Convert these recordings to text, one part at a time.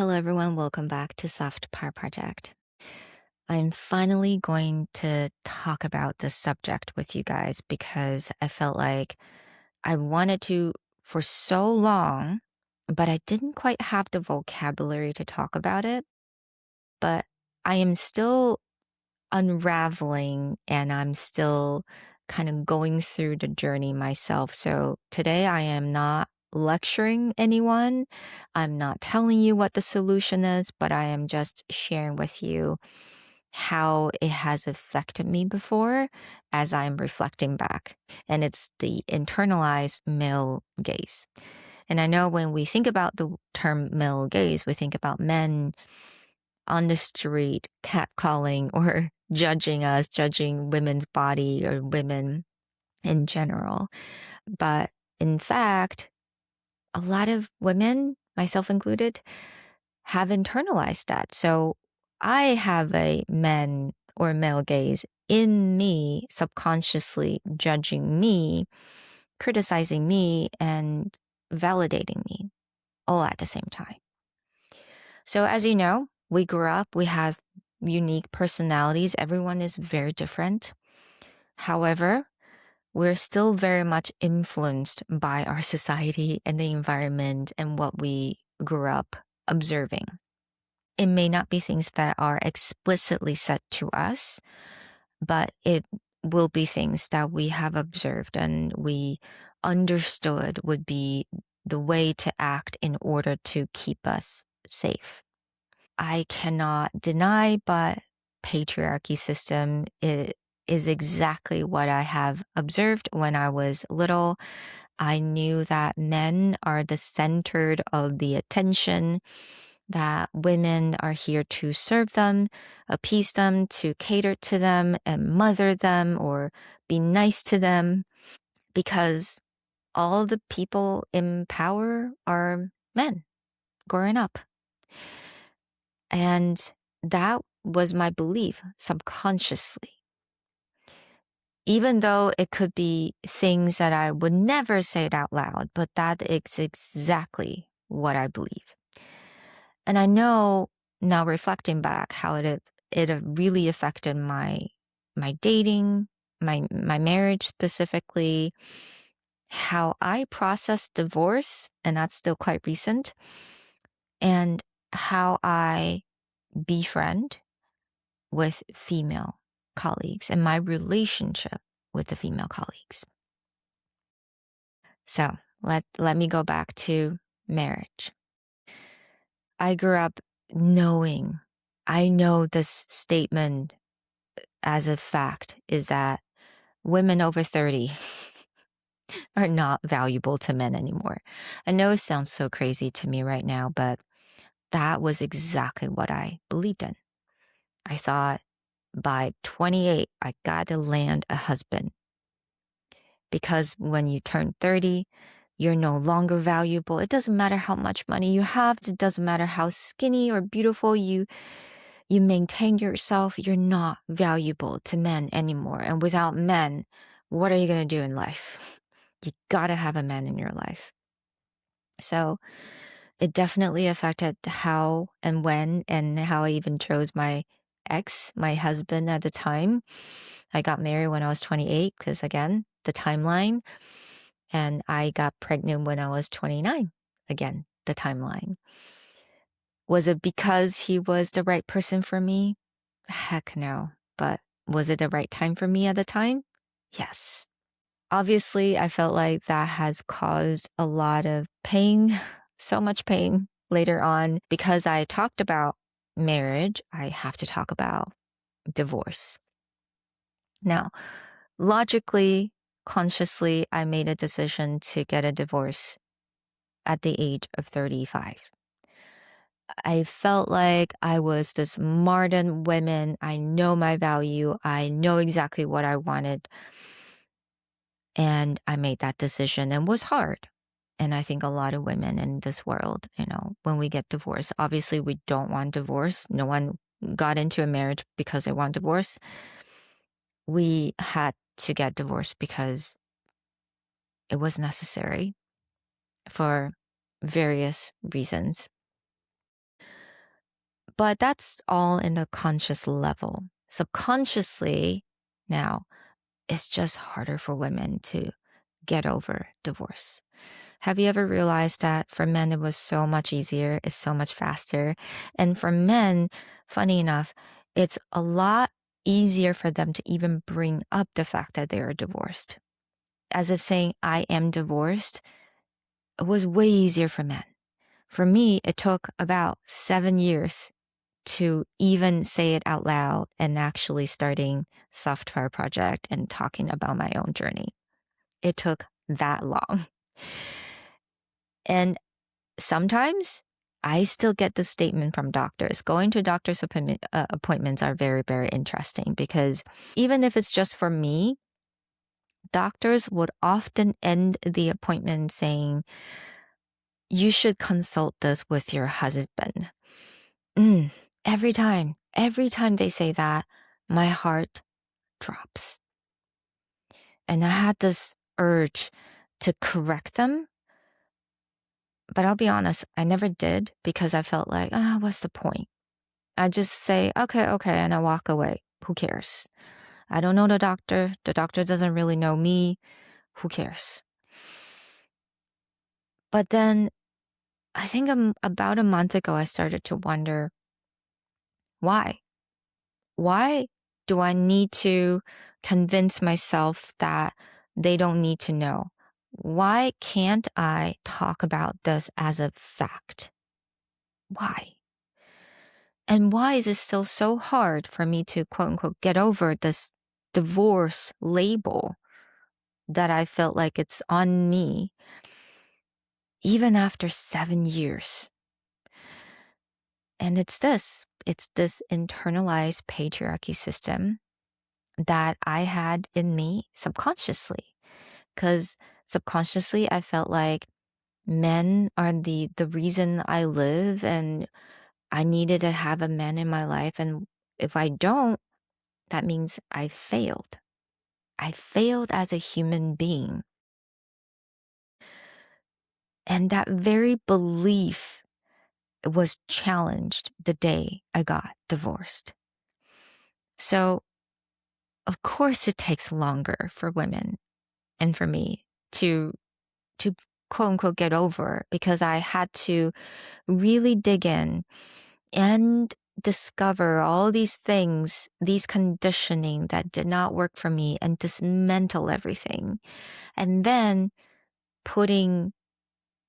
Hello, everyone. Welcome back to Soft Power Project. I'm finally going to talk about this subject with you guys because I felt like I wanted to for so long, but I didn't quite have the vocabulary to talk about it. But I am still unraveling and I'm still kind of going through the journey myself. So today I am not lecturing anyone. I'm not telling you what the solution is, but I am just sharing with you how it has affected me before as I'm reflecting back. And it's the internalized male gaze. And I know when we think about the term male gaze, we think about men on the street catcalling or judging us, judging women's body or women in general. But in fact, a lot of women, myself included, have internalized that. So I have a men or male gaze in me, subconsciously judging me, criticizing me, and validating me all at the same time. So as you know, we grew up, we have unique personalities. Everyone is very different. However, we're still very much influenced by our society and the environment and what we grew up observing. It may not be things that are explicitly said to us, but it will be things that we have observed and we understood would be the way to act in order to keep us safe. I cannot deny, but patriarchy system is exactly what I have observed when I was little. I knew that men are the center of the attention, that women are here to serve them, appease them, to cater to them and mother them or be nice to them because all the people in power are men growing up. And that was my belief subconsciously. Even though it could be things that I would never say it out loud, but that is exactly what I believe. And I know now reflecting back how it really affected my dating, my marriage specifically, how I processed divorce, and that's still quite recent, and how I befriend with female colleagues and my relationship with the female colleagues. So let me go back to marriage. I grew up knowing, I know this statement as a fact is that women over 30 are not valuable to men anymore. I know it sounds so crazy to me right now, but that was exactly what I believed in. I thought by 28, I got to land a husband because when you turn 30, you're no longer valuable. It doesn't matter how much money you have. It doesn't matter how skinny or beautiful you maintain yourself. You're not valuable to men anymore. And without men, what are you going to do in life? You got to have a man in your life. So it definitely affected how and when and how I even chose my my husband at the time. I got married when I was 28 because again, the timeline. And I got pregnant when I was 29. Again, the timeline. Was it because he was the right person for me? Heck no. But was it the right time for me at the time? Yes. Obviously, I felt like that has caused a lot of pain, so much pain later on. Because I talked about marriage, I have to talk about divorce. Now, logically, consciously, I made a decision to get a divorce at the age of 35. I felt like I was this modern woman. I know my value. I know exactly what I wanted. And I made that decision and it was hard. And I think a lot of women in this world, when we get divorced, obviously we don't want divorce. No one got into a marriage because they want divorce. We had to get divorced because it was necessary for various reasons. But that's all in the conscious level. Subconsciously, now, it's just harder for women to get over divorce. Have you ever realized that for men it was so much easier, it's so much faster? And for men, funny enough, it's a lot easier for them to even bring up the fact that they are divorced. As if saying, I am divorced, was way easier for men. For me, it took about 7 years to even say it out loud and actually starting Soft Power Project and talking about my own journey. It took that long. And sometimes I still get the statement from doctors. Going to doctor's appointments are very, very interesting because even if it's just for me, doctors would often end the appointment saying, you should consult this with your husband. Mm, every time they say that, my heart drops. And I had this urge to correct them. But I'll be honest, I never did because I felt like, what's the point? I just say, okay, and I walk away. Who cares? I don't know the doctor. The doctor doesn't really know me. Who cares? But then I think about a month ago, I started to wonder, why? Why do I need to convince myself that they don't need to know? Why can't I talk about this as a fact? Why? And why is it still so hard for me to quote unquote get over this divorce label that I felt like it's on me even after 7 years? And it's this internalized patriarchy system that I had in me subconsciously. Because subconsciously, I felt like men are the reason I live, and I needed to have a man in my life. And if I don't, that means I failed. I failed as a human being. And that very belief was challenged the day I got divorced. So, of course, it takes longer for women and for me to quote unquote get over, because I had to really dig in and discover all these things, these conditioning that did not work for me, and dismantle everything. And then putting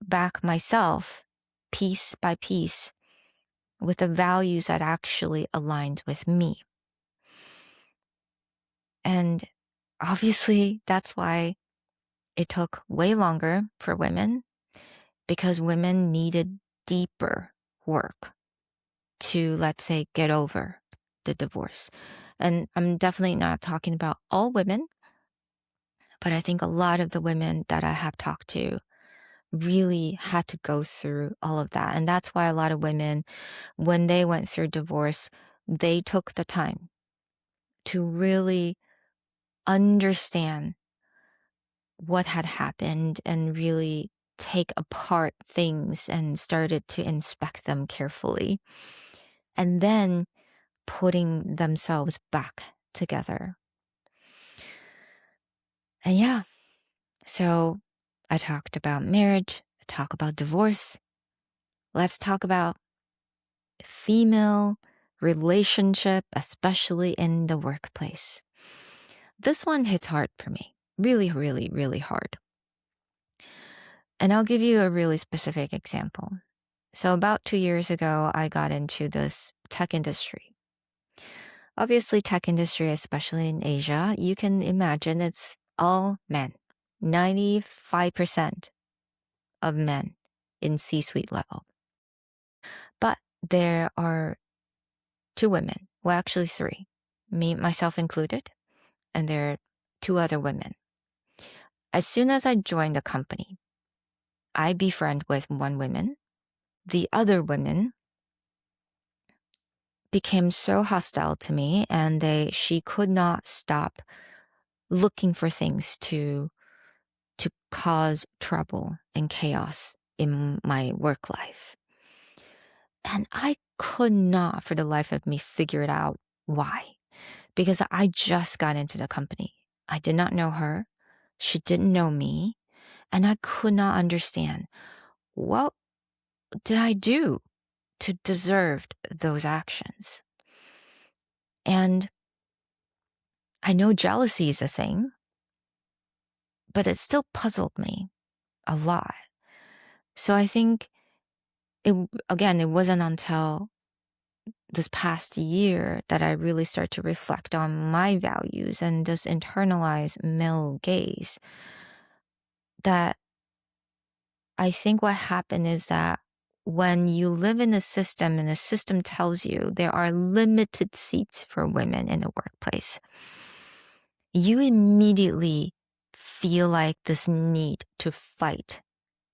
back myself piece by piece with the values that actually aligned with me. And obviously, that's why it took way longer for women, because women needed deeper work to, let's say, get over the divorce. And I'm definitely not talking about all women, but I think a lot of the women that I have talked to really had to go through all of that. And that's why a lot of women, when they went through divorce, they took the time to really understand what had happened and really take apart things and started to inspect them carefully. And then putting themselves back together. And yeah, so I talked about marriage, I talk about divorce. Let's talk about female relationship, especially in the workplace. This one hits hard for me. Really, really, really hard. And I'll give you a really specific example. So about 2 years ago, I got into this tech industry. Obviously, tech industry, especially in Asia, you can imagine it's all men. 95% of men in C-suite level. But there are 2 women, well, actually 3, me, myself included, and there are 2 other women. As soon as I joined the company, I befriend with 1 woman. The other women became so hostile to me, and she could not stop looking for things to cause trouble and chaos in my work life. And I could not for the life of me figure it out why. Because I just got into the company. I did not know her. She didn't know me. And I could not understand what did I do to deserve those actions. And I know jealousy is a thing, but it still puzzled me a lot. So I think it wasn't until this past year that I really start to reflect on my values and this internalized male gaze that I think what happened is that when you live in a system and the system tells you there are limited seats for women in the workplace, you immediately feel like this need to fight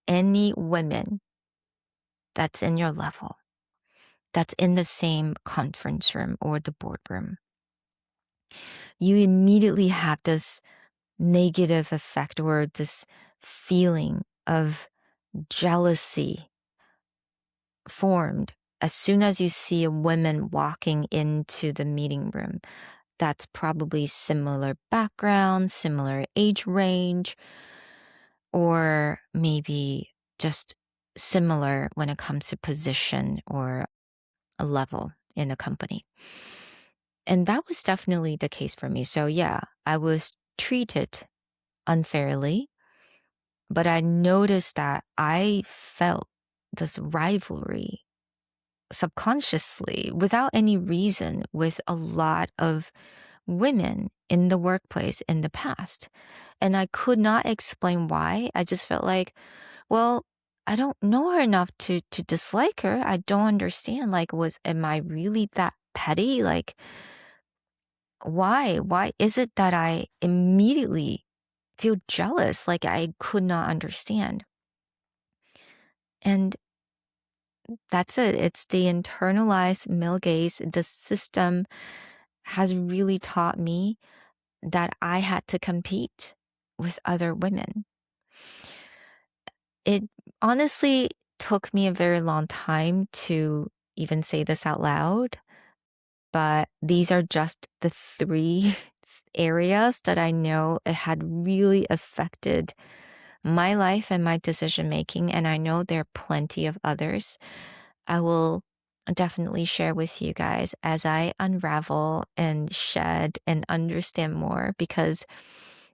any women that's in your level, that's in the same conference room or the boardroom. You immediately have this negative effect or this feeling of jealousy formed as soon as you see a woman walking into the meeting room that's probably similar background, similar age range, or maybe just similar when it comes to position or a level in a company. And that was definitely the case for me. So, yeah, I was treated unfairly, but I noticed that I felt this rivalry subconsciously without any reason with a lot of women in the workplace in the past. And I could not explain why. I just felt like, well, I don't know her enough to dislike her. I don't understand. Like, am I really that petty? Like, why? Why is it that I immediately feel jealous? Like I could not understand. And that's it. It's the internalized male gaze. The system has really taught me that I had to compete with other women. It honestly took me a very long time to even say this out loud, but these are just the three areas that I know it had really affected my life and my decision making. And I know there are plenty of others. I will definitely share with you guys as I unravel and shed and understand more because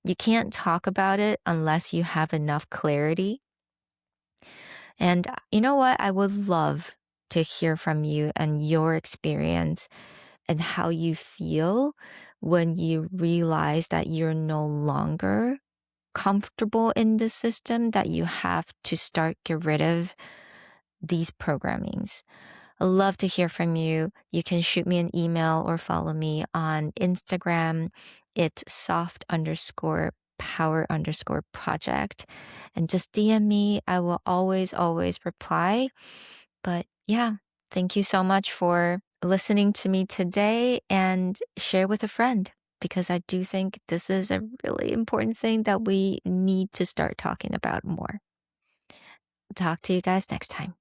you can't talk about it unless you have enough clarity. And you know what? I would love to hear from you and your experience and how you feel when you realize that you're no longer comfortable in the system, that you have to start get rid of these programmings. I love to hear from you. You can shoot me an email or follow me on Instagram. It's soft_power_project. And just DM me. I will always, always reply. But yeah, thank you so much for listening to me today and share with a friend because I do think this is a really important thing that we need to start talking about more. Talk to you guys next time.